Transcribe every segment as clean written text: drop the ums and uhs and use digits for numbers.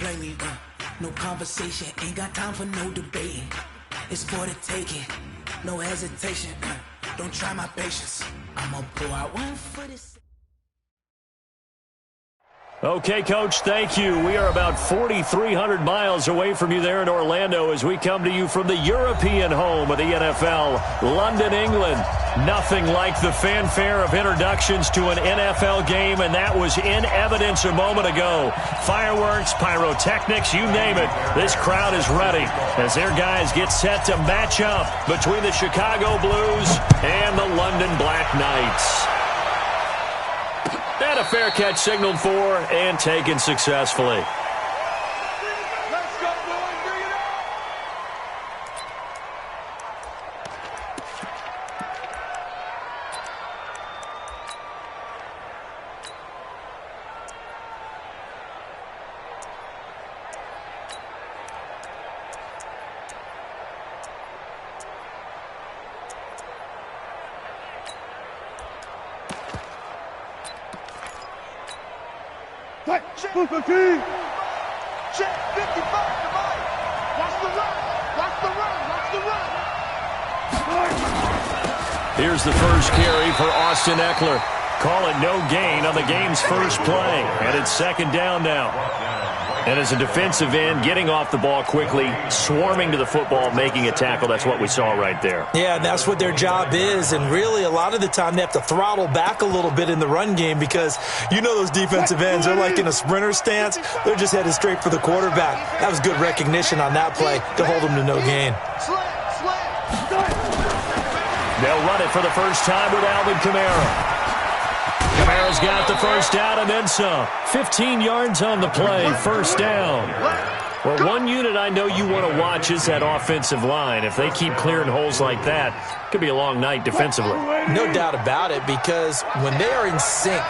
blame me. No conversation, ain't got time for no debating. It's for the taking, no hesitation. Don't try my patience. I'ma pull out one for this. Okay, Coach, thank you. We are about 4,300 miles away from you there in Orlando as we come to you from the European home of the NFL, London, England. Nothing like the fanfare of introductions to an NFL game, and that was in evidence a moment ago. Fireworks, pyrotechnics, you name it. This crowd is ready as their guys get set to match up between the Chicago Blues and the London Black Knights. And a fair catch signaled for and taken successfully. Let's go, boys. Bring it on. Check 55 to Mike. Watch the run. Watch the run. Watch the run. Here's the first carry for Austin Eckler. Call it no gain on the game's first play. And it's second down now. And as a defensive end, getting off the ball quickly, swarming to the football, making a tackle, that's what we saw right there. Yeah, and that's what their job is. And really, a lot of the time, they have to throttle back a little bit in the run game because you know those defensive ends, they're like in a sprinter stance. They're just headed straight for the quarterback. That was good recognition on that play to hold them to no gain. They'll run it for the first time with Alvin Kamara. Kamara's got the first down and then some. 15 yards on the play, first down. Well, one unit I know you want to watch is that offensive line. If they keep clearing holes like that, it could be a long night defensively. No doubt about it, because when they are in sync,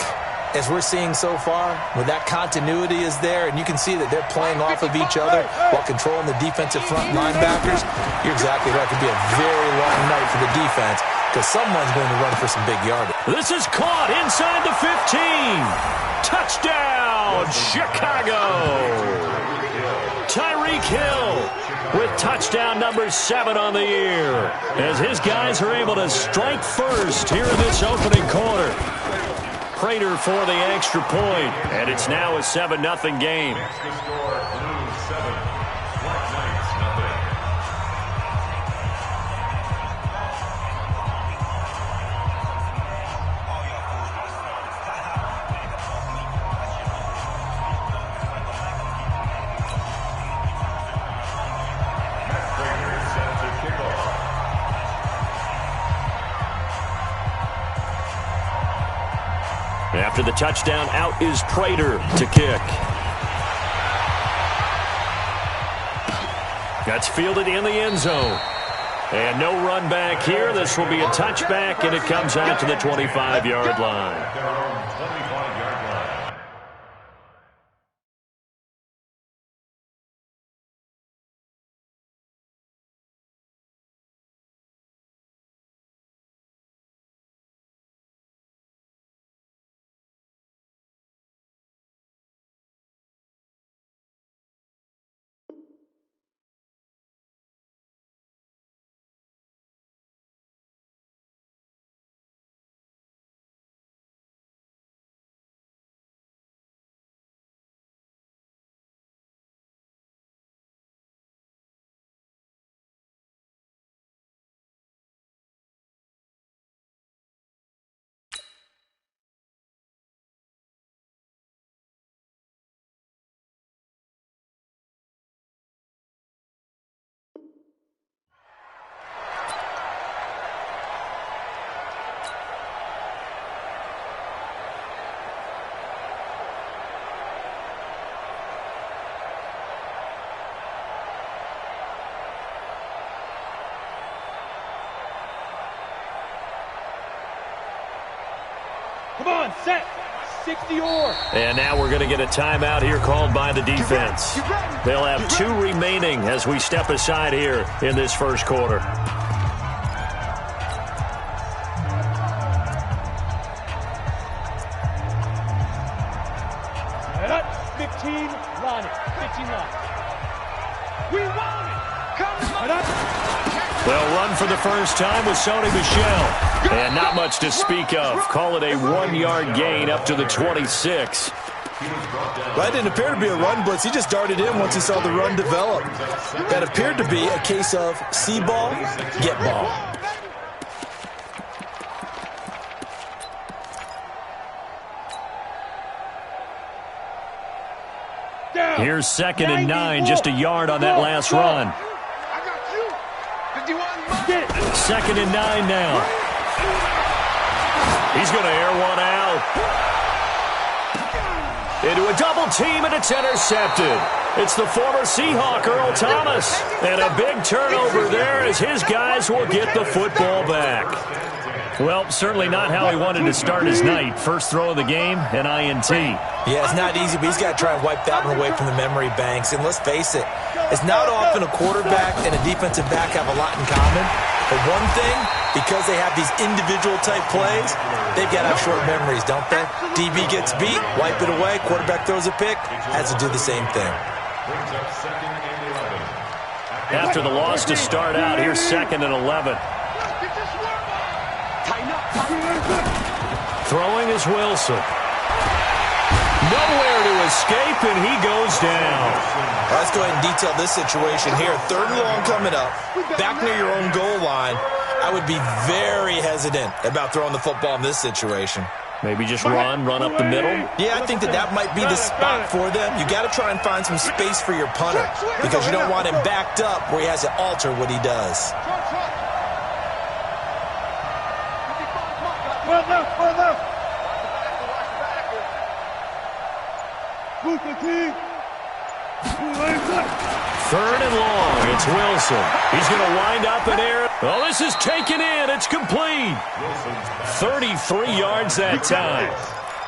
as we're seeing so far, where that continuity is there, and you can see that they're playing off of each other while controlling the defensive front linebackers, you're exactly right. It could be a very long night for the defense because someone's going to run for some big yardage. This is caught inside the 15. Touchdown, Chicago. Tyreek Hill with touchdown number 7 on the year as his guys are able to strike first here in this opening quarter. Prater for the extra point, and it's now a 7-0 game. After the touchdown, out is Prater to kick. That's fielded in the end zone. And no run back here. This will be a touchback, and it comes out to the 25-yard line. Come on, set. 60 or. And now we're going to get a timeout here called by the defense. They'll have 2 remaining as we step aside here in this first quarter. Line it. 15 They'll run for the first time with Sony Michel. And not much to speak of. Call it a 1-yard gain up to the 26. That didn't appear to be a run blitz. He just darted in once he saw the run develop. That appeared to be a case of see ball, get ball. Here's 2nd and 9, just a yard on that last run. 2nd and 9 now. He's going to air one out. Into a double team, and it's intercepted. It's the former Seahawk, Earl Thomas. And a big turnover there as his guys will get the football back. Well, certainly not how he wanted to start his night. First throw of the game, an INT. Yeah, it's not easy, but he's got to try and wipe that one away from the memory banks. And let's face it, it's not often a quarterback and a defensive back have a lot in common. But one thing, because they have these individual-type plays, they've got to have short memories, don't they? DB gets beat, wipe it away, quarterback throws a pick, has to do the same thing. After the loss to start out, here's 2nd and 11. Throwing is Wilson. Nowhere to escape, and he goes down. Let's go ahead and detail this situation here. 3rd and long coming up, back near your own goal line. I would be very hesitant about throwing the football in this situation. Maybe just run up the middle? Yeah, I think that might be the spot for them. You got to try and find some space for your punter because you don't want him backed up where he has to alter what he does. Third and long. It's Wilson. He's going to wind up in air. Oh, this is taken in. It's complete. 33 yards that time.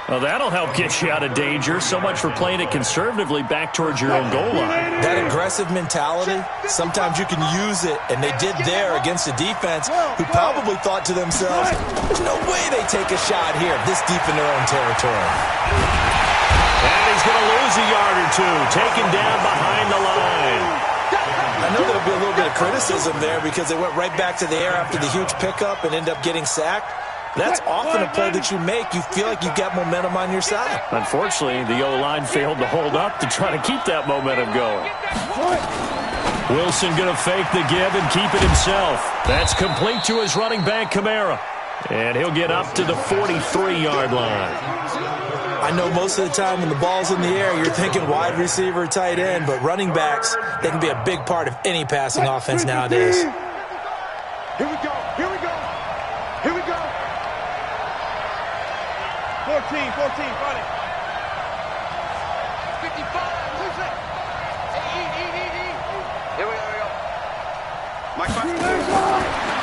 Well, that'll help get you out of danger. So much for playing it conservatively back towards your own goal line. That aggressive mentality, sometimes you can use it, and they did there against a defense who probably thought to themselves, there's no way they take a shot here this deep in their own territory. And he's going to lose a yard or two, taken down behind the line. I know there'll be a little bit of criticism there because they went right back to the air after the huge pickup and end up getting sacked. That's often a play that you make. You feel like you've got momentum on your side. Unfortunately, the O-line failed to hold up to try to keep that momentum going. Wilson going to fake the give and keep it himself. That's complete to his running back, Kamara. And he'll get up to the 43-yard line. I know most of the time when the ball's in the air, you're thinking wide receiver, tight end, but running backs, they can be a big part of any passing offense nowadays. Here we go. Here we go. Here we go. 14, run it. 55, lose it. Here we go.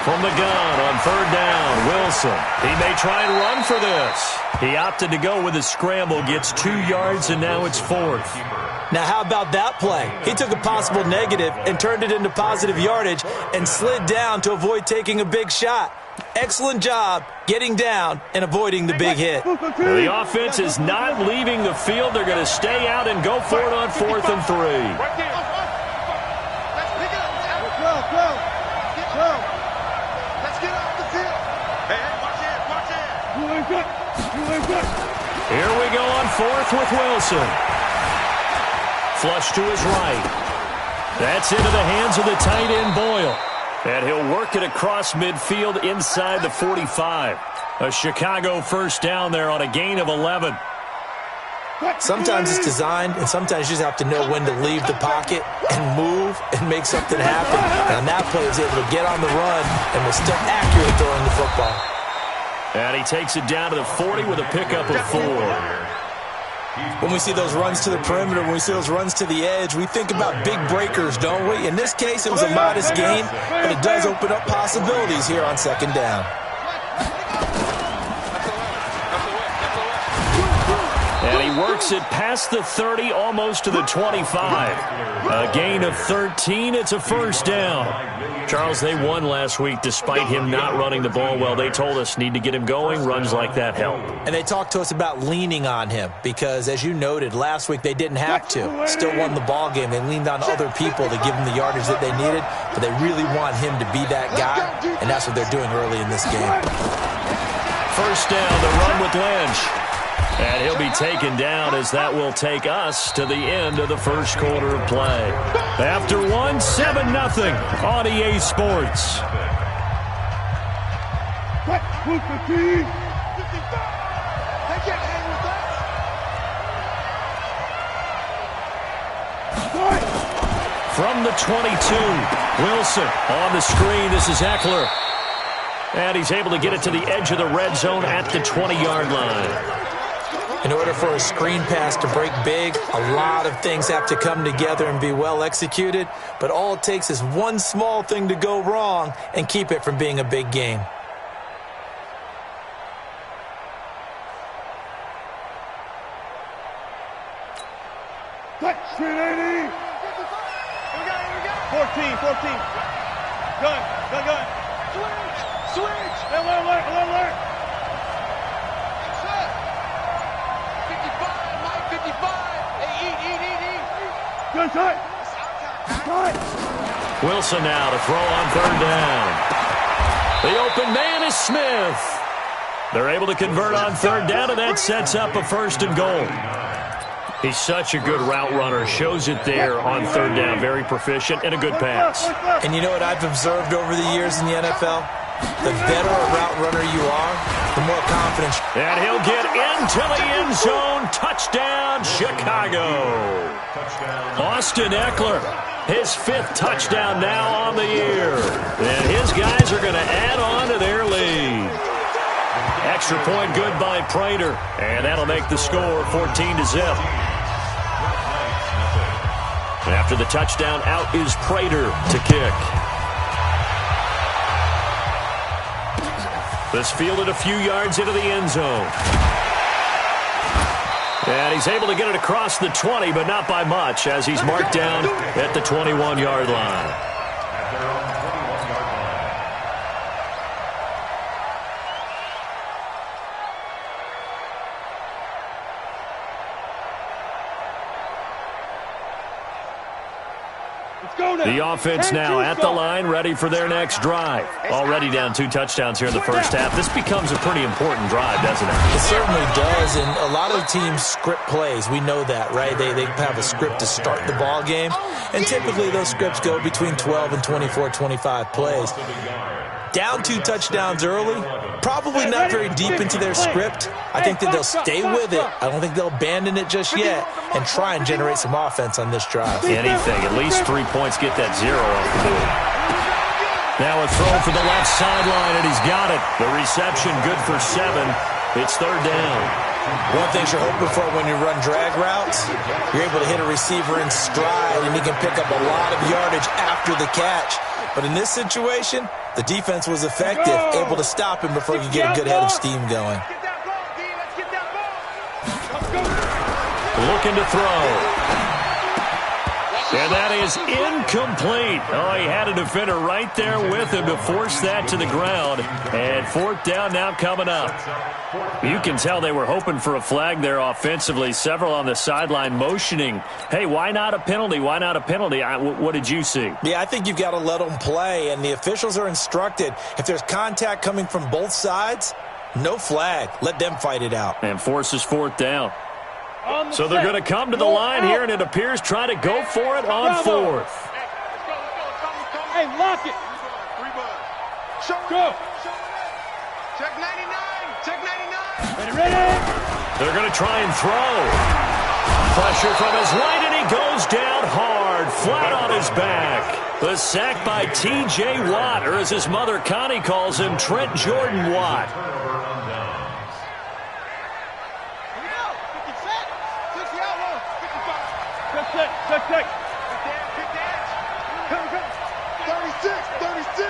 From the gun on 3rd down, Wilson. He may try and run for this. He opted to go with a scramble, gets 2 yards, and now it's 4th. Now, how about that play? He took a possible negative and turned it into positive yardage and slid down to avoid taking a big shot. Excellent job getting down and avoiding the big hit. The offense is not leaving the field. They're going to stay out and go for it on 4th and 3. Right there. Let's pick it up. Go. Let's get off the field. Hey, watch it. Here we go on 4th with Wilson. Flush to his right. That's into the hands of the tight end, Boyle. And he'll work it across midfield inside the 45. A Chicago first down there on a gain of 11. Sometimes it's designed, and sometimes you just have to know when to leave the pocket and move and make something happen. And on that play, he was able to get on the run and was still accurate throwing the football. And he takes it down to the 40 with a pickup of 4. When we see those runs to the perimeter, when we see those runs to the edge, we think about big breakers, don't we? In this case, it was a modest gain, but it does open up possibilities here on 2nd down. And he works it past the 30, almost to the 25. A gain of 13. It's a first down. Charles, they won last week despite him not running the ball well. They told us need to get him going. Runs like that help. And they talked to us about leaning on him because, as you noted, last week they didn't have to. Still won the ball game. They leaned on other people to give them the yardage that they needed, but they really want him to be that guy, and that's what they're doing early in this game. First down, the run with Lynch. And he'll be taken down as that will take us to the end of the first quarter of play. After one, 7-0 on EA Sports. From the 22, Wilson on the screen. This is Eckler. And he's able to get it to the edge of the red zone at the 20-yard line. In order for a screen pass to break big, a lot of things have to come together and be well executed, but all it takes is one small thing to go wrong and keep it from being a big game. Street 80. 14. Gun. Switch. Alert. 55. Good tight. Wilson now to throw on third down. The open man is Smith. They're able to convert on third down, and that sets up a first and goal. He's such a good route runner. Shows it there on third down. Very proficient and a good pass. And you know what I've observed over the years in the NFL? The better a route runner you are, the more confidence. And he'll get into the end zone. Touchdown, Chicago. Austin Eckler, his 5th touchdown now on the year. And his guys are going to add on to their lead. Extra point good by Prater. And that'll make the score 14-0. After the touchdown, out is Prater to kick. This fielded a few yards into the end zone. And he's able to get it across the 20, but not by much, as he's marked down at the 21-yard line. The offense now at the line, ready for their next drive. Already down 2 touchdowns here in the first half. This becomes a pretty important drive, doesn't it? It certainly does, and a lot of teams script plays. We know that, right? They have a script to start the ball game, and typically those scripts go between 12 and 24, 25 plays. Down 2 touchdowns early, probably not very deep into their script. I think that they'll stay with it. I don't think they'll abandon it just yet and try and generate some offense on this drive. Anything. At least 3 points, get that 0 off the board. Now a throw for the left sideline, and he's got it. The reception good for 7. It's third down. One thing you're hoping for when you run drag routes, you're able to hit a receiver in stride, and he can pick up a lot of yardage after the catch. But in this situation, the defense was effective, able to stop him before you get a good head of steam going. Looking to throw. And that is incomplete. Oh, he had a defender right there with him to force that to the ground. And 4th down now coming up. You can tell they were hoping for a flag there offensively. Several on the sideline motioning. Hey, why not a penalty? Why not a penalty? What did you see? Yeah, I think you've got to let them play. And the officials are instructed, if there's contact coming from both sides, no flag. Let them fight it out. And forces 4th down. So they're going to come to the line here, and it appears try to go for it on 4th. Hey, lock it. Go. Check 99. Ready. They're going to try and throw. Pressure from his right, and he goes down hard, flat on his back. The sack by T.J. Watt, or as his mother Connie calls him, Trent Jordan Watt. Check. 36.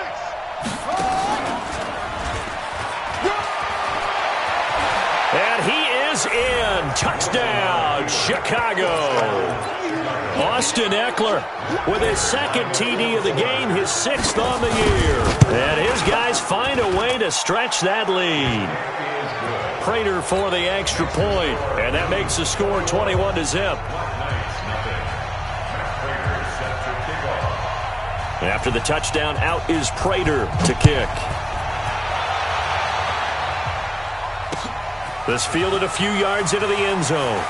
And he is in. Touchdown, Chicago. Austin Eckler with his second TD of the game, his 6th on the year. And his guys find a way to stretch that lead. Prater for the extra point, and that makes the score 21-0. After the touchdown, out is Prater to kick. This fielded a few yards into the end zone.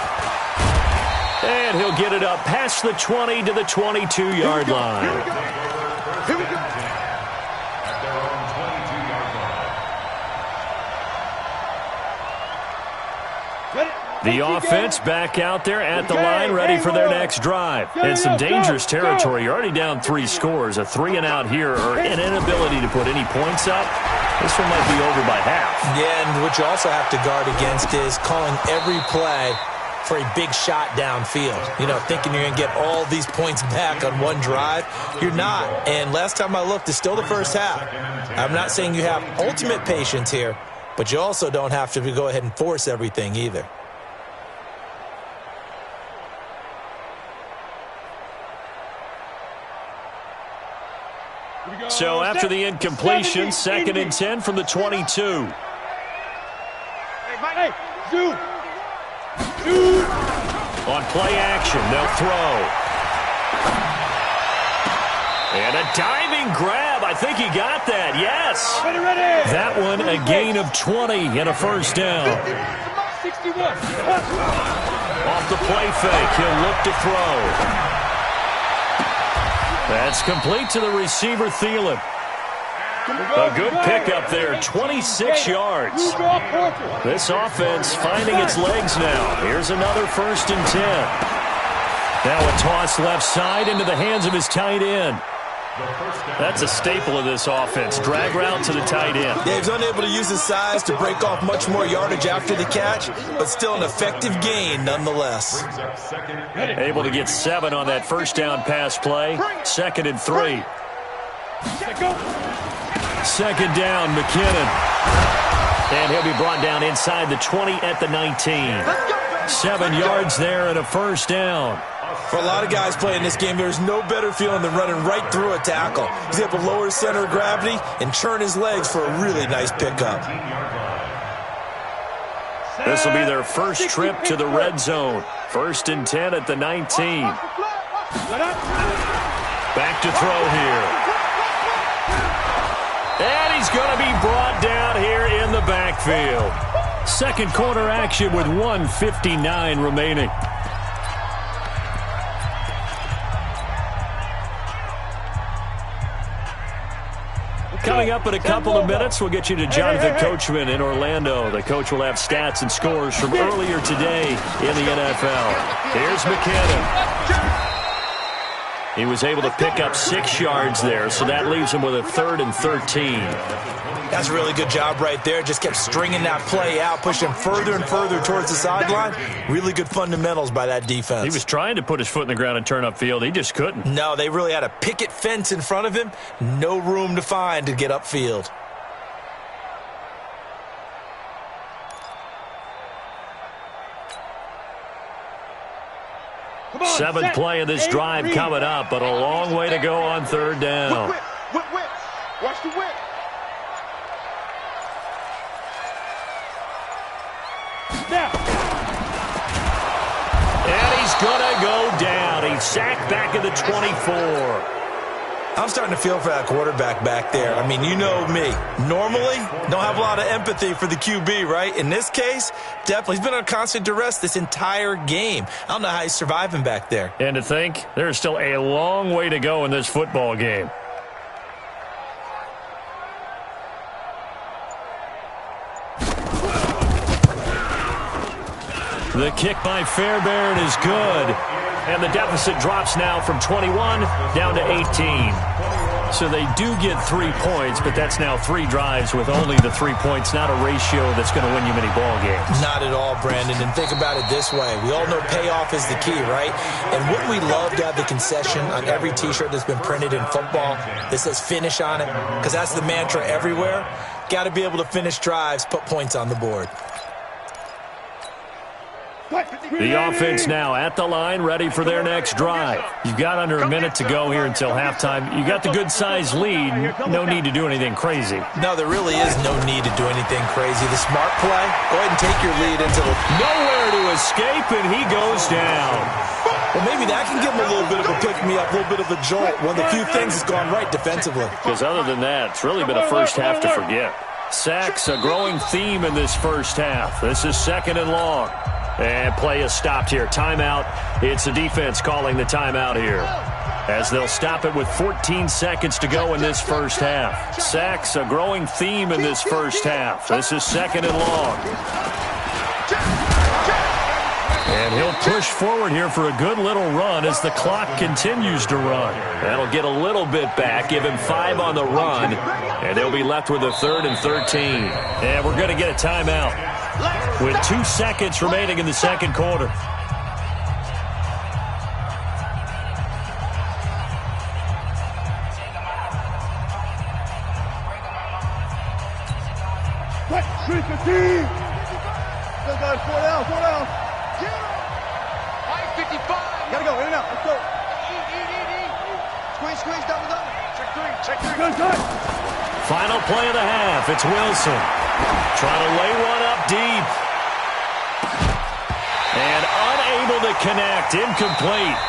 And he'll get it up past the 20 to the 22-yard line. Here we go. The offense back out there at the line, ready for their next drive. And some dangerous territory. You're already down 3 scores. A 3-and-out here, or an inability to put any points up. This one might be over by half. Yeah, and what you also have to guard against is calling every play for a big shot downfield. You know, thinking you're going to get all these points back on one drive. You're not. And last time I looked, it's still the first half. I'm not saying you have ultimate patience here, but you also don't have to go ahead and force everything either. So after the incompletion, 2nd and 10 from the 22. Hey, Zoo. On play action, they'll throw. And a diving grab. I think he got that. Yes. Ready. That one a gain of 20 and a first down. 61. Off the play fake, he'll look to throw. That's complete to the receiver, Thielen. A good pickup there, 26 yards. This offense finding its legs now. Here's another 1st and 10. Now a toss left side into the hands of his tight end. That's a staple of this offense. Drag route to the tight end. Yeah, he's unable to use his size to break off much more yardage after the catch, but still an effective gain nonetheless. Able to get 7 on that first down pass play. 2nd and 3. 2nd down, McKinnon. And he'll be brought down inside the 20 at the 19. 7 yards there and a first down. For a lot of guys playing this game, there's no better feeling than running right through a tackle. He's able to lower his center of gravity and churn his legs for a really nice pickup. This will be their first trip to the red zone. 1st and 10 at the 19. Back to throw here. And he's going to be brought down here in the backfield. Second quarter action with 1:59 remaining. Coming up in a couple of minutes, we'll get you to Jonathan Coachman in Orlando. The coach will have stats and scores from earlier today in the NFL. Here's McKinnon. He was able to pick up 6 yards there, so that leaves him with a 3rd and 13. That's a really good job right there. Just kept stringing that play out, pushing further and further towards the sideline. Really good fundamentals by that defense. He was trying to put his foot in the ground and turn upfield. He just couldn't. No, they really had a picket fence in front of him. No room to find to get upfield. Seventh play of this drive coming up, but a long way to go on 3rd down. Whip. Watch the whip. And he's going to go down. He's sacked back at the 24. I'm starting to feel for that quarterback back there. I mean, you know me. Normally, don't have a lot of empathy for the QB, right? In this case, definitely. He's been on constant duress this entire game. I don't know how he's surviving back there. And to think, there's still a long way to go in this football game. The kick by Fairbairn is good. And the deficit drops now from 21 down to 18. So they do get 3 points, but that's now 3 drives with only the 3 points, not a ratio that's going to win you many ball games. Not at all, Brandon. And think about it this way. We all know payoff is the key, right? And wouldn't we love to have the concession on every T-shirt that's been printed in football that says finish on it? Because that's the mantra everywhere. Got to be able to finish drives, put points on the board. The offense now at the line, ready for their next drive. You've got under a minute to go here until halftime. You got the good-sized lead. No need to do anything crazy. No, there really is no need to do anything crazy. The smart play, go ahead and take your lead into the... Nowhere to escape, and he goes down. Well, maybe that can give him a little bit of a pick-me-up, a little bit of a jolt. One of the few things that's gone right defensively. Because other than that, it's really been a first half to forget. Sacks, a growing theme in this first half. This is 2nd and long. And play is stopped here. Timeout. It's the defense calling the timeout here, as they'll stop it with 14 seconds to go in this first half. Sacks, a growing theme in this first half. This is 2nd and long. And he'll push forward here for a good little run as the clock continues to run. That'll get a little bit back, give him 5 on the run, and they'll be left with a 3rd and 13. And we're going to get a timeout with 2 seconds remaining in the second quarter. Still got 4 down. Gotta go, in and out, let's go. Squeeze, double. Check three. Final play of the half. It's Wilson. Trying to lay one up deep. And unable to connect. Incomplete.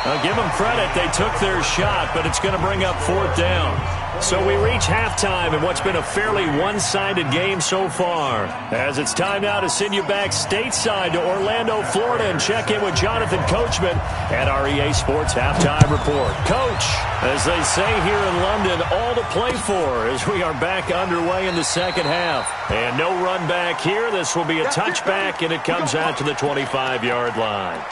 Now give them credit. They took their shot, but it's going to bring up 4th down. So we reach halftime in what's been a fairly one-sided game so far. As it's time now to send you back stateside to Orlando, Florida, and check in with Jonathan Coachman at our EA Sports Halftime Report. Coach, as they say here in London, all to play for as we are back underway in the second half. And no run back here. This will be a touchback, and it comes out to the 25-yard line.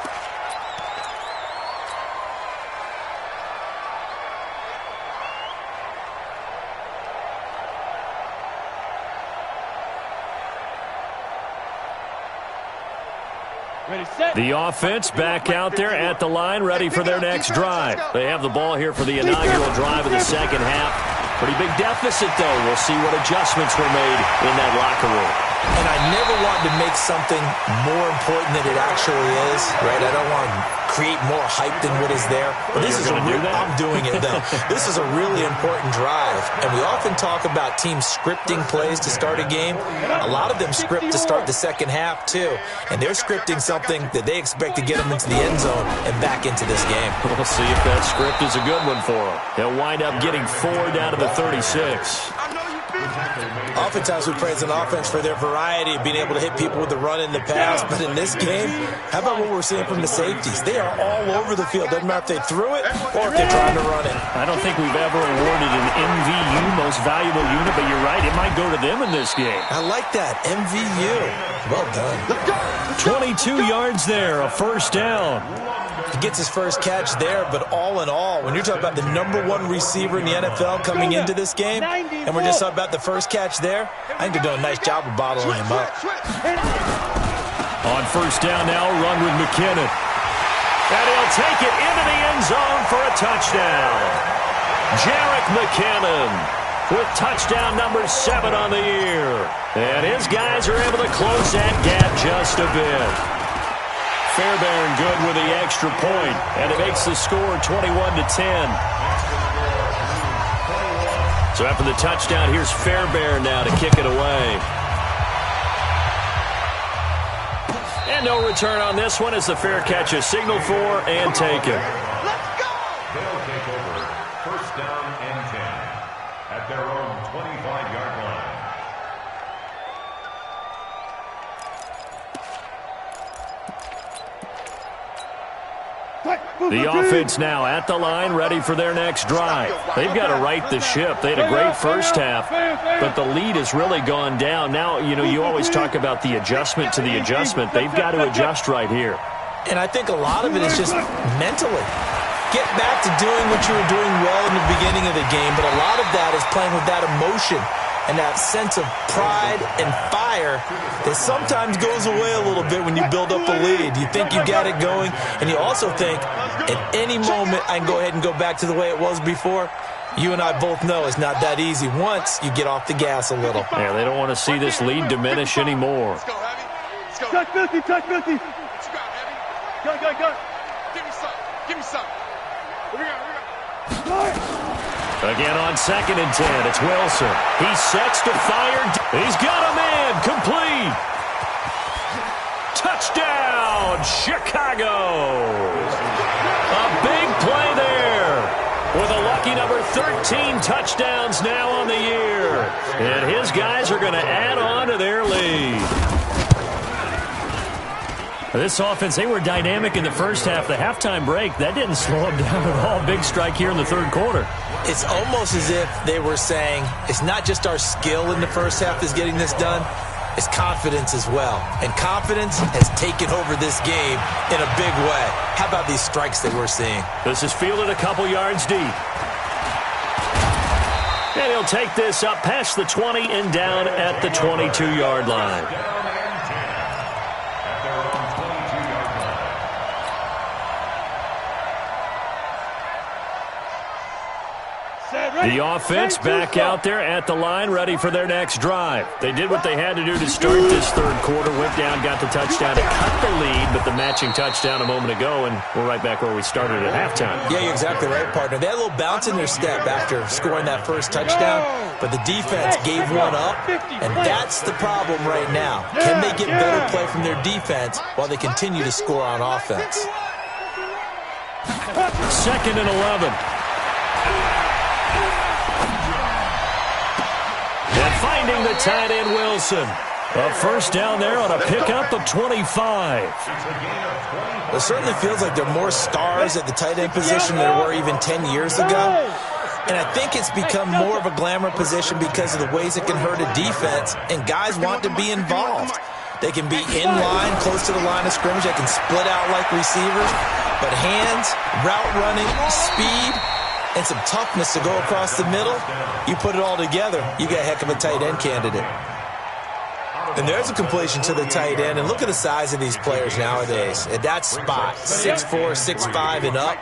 The offense back out there at the line, ready for their next drive. They have the ball here for the inaugural drive of the second half. Pretty big deficit, though. We'll see what adjustments were made in that locker room. And I never want to make something more important than it actually is, right? I don't want to create more hype than what is there. But this is I'm doing it, though. This is a really important drive. And we often talk about teams scripting plays to start a game. A lot of them script to start the second half, too. And they're scripting something that they expect to get them into the end zone and back into this game. We'll see if that script is a good one for them. They'll wind up getting 4 down to the 36. Oftentimes we praise an offense for their variety of being able to hit people with the run in the pass, but in this game, how about what we're seeing from the safeties? They are all over the field. Doesn't matter if they threw it or if they're trying to run it. I don't think we've ever awarded an MVU, most valuable unit, but you're right, it might go to them in this game. I like that, MVU. Well done. 22 yards there, a first down. He gets his first catch there, but all in all, when you're talking about the #1 receiver in the NFL coming into this game, and we're just talking about the first catch there, I think they're doing a nice job of bottling him up. On first down now, run with McKinnon. And he'll take it into the end zone for a touchdown. Jerick McKinnon with touchdown number 7 on the year. And his guys are able to close that gap just a bit. Fairbairn good with the extra point, and it makes the score 21-10. So after the touchdown, here's Fairbairn now to kick it away. And no return on this one as the fair catch is signaled for and taken. They'll take over first down and 10 at their own 25-yard line. The offense now at the line, ready for their next drive. They've got to right the ship. They had a great first half, but the lead has really gone down. Now, you always talk about the adjustment to the adjustment. They've got to adjust right here. And I think a lot of it is just mentally. Get back to doing what you were doing well in the beginning of the game, but a lot of that is playing with that emotion and that sense of pride and fire that sometimes goes away a little bit when you build up a lead. You think you got it going, and you also think at any moment I can go ahead and go back to the way it was before. You and I both know it's not that easy once you get off the gas a little. Yeah, they don't want to see this lead diminish anymore. Touch 50. Go. Give me some. Here we go. Again on 2nd and 10. It's Wilson. He sets to fire. He's got a man. Complete. Touchdown, Chicago. A big play there. With a lucky number 13 touchdowns now on the year. And his guys are going to add on to their lead. This offense, they were dynamic in the first half. The halftime break, that didn't slow them down at all. Big strike here in the third quarter. It's almost as if they were saying, it's not just our skill in the first half that's getting this done, it's confidence as well. And confidence has taken over this game in a big way. How about these strikes that we're seeing? This is fielded a couple yards deep. And he'll take this up past the 20 and down at the 22-yard line. The offense back out there at the line, ready for their next drive. They did what they had to do to start this third quarter, went down, got the touchdown to cut the lead, but the matching touchdown a moment ago, and we're right back where we started at halftime. Yeah, you're exactly right, partner. They had a little bounce in their step after scoring that first touchdown, but the defense gave one up, and that's the problem right now. Can they get better play from their defense while they continue to score on offense? 2nd and 11. And finding the tight end, Wilson. A first down there on a pickup of 25. It certainly feels like there are more stars at the tight end position than there were even 10 years ago. And I think it's become more of a glamour position because of the ways it can hurt a defense, and guys want to be involved. They can be in line, close to the line of scrimmage. They can split out like receivers. But hands, route running, speed, and some toughness to go across the middle, you put it all together, you got a heck of a tight end candidate. And there's a completion to the tight end, and look at the size of these players nowadays. At that spot, 6'4", 6'5", and up.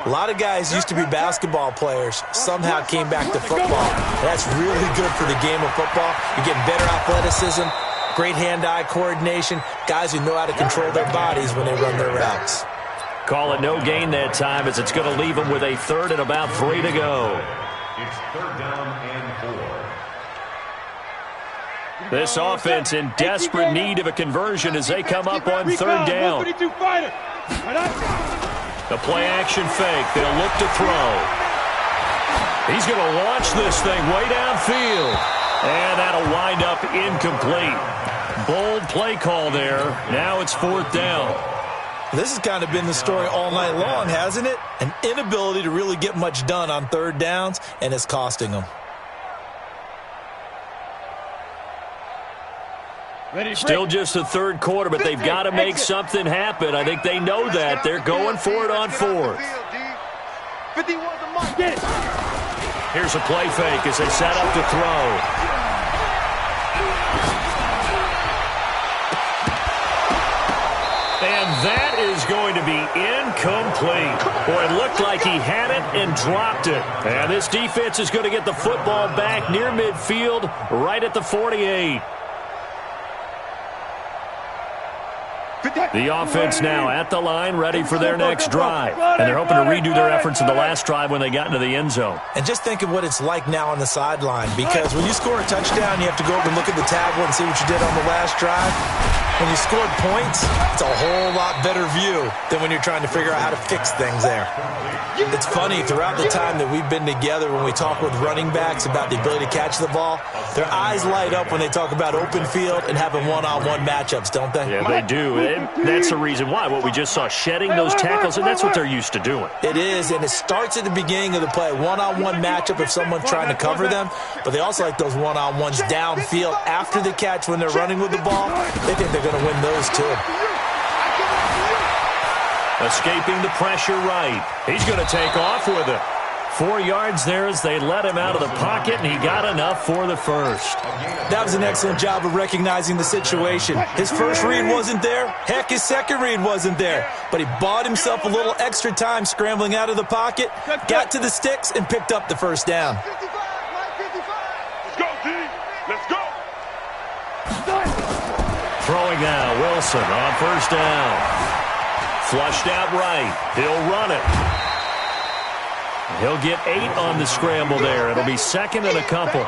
A lot of guys used to be basketball players, somehow came back to football. That's really good for the game of football. You're getting better athleticism, great hand-eye coordination, guys who know how to control their bodies when they run their routes. Call it no gain that time, as it's going to leave them with a 3rd and about 3 to go. It's 3rd down and 4. This offense in desperate need of a conversion as they come up on 3rd down. The play-action fake. They'll look to throw. He's going to launch this thing way downfield. And that'll wind up incomplete. Bold play call there. Now it's 4th down. This has kind of been the story all night long, hasn't it? An inability to really get much done on 3rd downs, and it's costing them. Still just the third quarter, but they've got to make something happen. I think they know that. They're going for it on 4th. Here's a play fake as they set up to throw. And that is going to be incomplete. Boy, it looked like he had it and dropped it. And this defense is going to get the football back near midfield, right at the 48. The offense now at the line, ready for their next drive. And they're hoping to redo their efforts in the last drive when they got into the end zone. And just think of what it's like now on the sideline, because when you score a touchdown, you have to go over and look at the tablet and see what you did on the last drive. When you scored points, it's a whole lot better view than when you're trying to figure out how to fix things there. It's funny, throughout the time that we've been together, when we talk with running backs about the ability to catch the ball, their eyes light up when they talk about open field and having one-on-one matchups, don't they? Yeah, they do. And that's the reason why. What we just saw, shedding those tackles, and that's what they're used to doing. It is, and it starts at the beginning of the play. One-on-one matchup if someone's trying to cover them, but they also like those one-on-ones downfield after the catch when they're running with the ball. They think they're going to win those too. Escaping the pressure right. He's going to take off with it. 4 yards there as they let him out of the pocket, and he got enough for the first. That was an excellent job of recognizing the situation. His first read wasn't there. Heck, his second read wasn't there. But he bought himself a little extra time scrambling out of the pocket, got to the sticks, and picked up the first down. Let's go, D. Let's go. Throwing now, Wilson on first down. Flushed out right. He'll run it. He'll get 8 on the scramble there. It'll be second and a couple.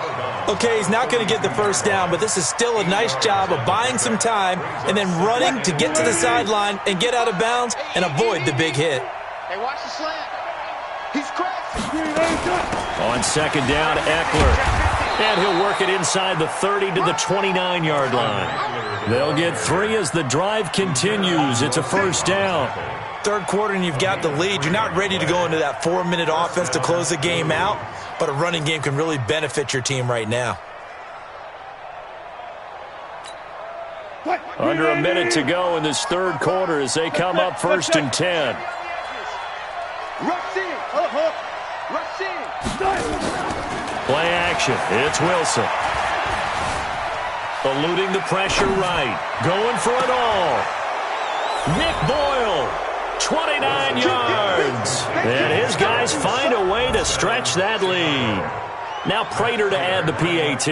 Okay, he's not going to get the first down, but this is still a nice job of buying some time and then running to get to the sideline and get out of bounds and avoid the big hit. Hey, watch the slant. He's cracked. On second down, Eckler. And he'll work it inside the 30 to the 29-yard line. They'll get 3 as the drive continues. It's a first down. Third quarter and you've got the lead. You're not ready to go into that 4-minute offense to close the game out, but a running game can really benefit your team right now. Under a minute to go in this third quarter as they come up first and 10. Play action. It's Wilson. Eluding the pressure right. Going for it all. Nick Boyle. 29 yards. And his guys find a way to stretch that lead. Now Prater to add the PAT.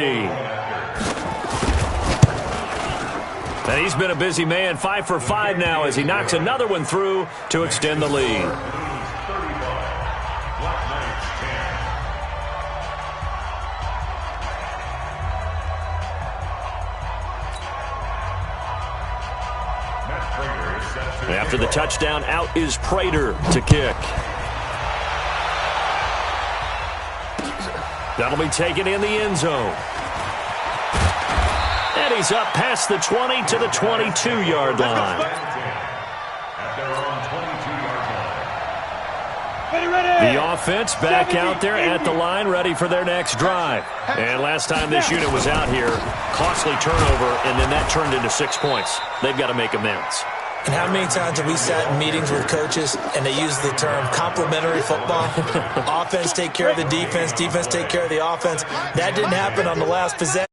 And he's been a busy man. 5 for 5 now as he knocks another one through to extend the lead. After the touchdown, out is Prater to kick. That'll be taken in the end zone. And he's up past the 20 to the 22-yard line. The offense back out there at the line, ready for their next drive. And last time this unit was out here, costly turnover, and then that turned into 6 points. They've got to make amends. And how many times have we sat in meetings with coaches and they use the term complementary football? Offense take care of the defense, defense take care of the offense. That didn't happen on the last possession.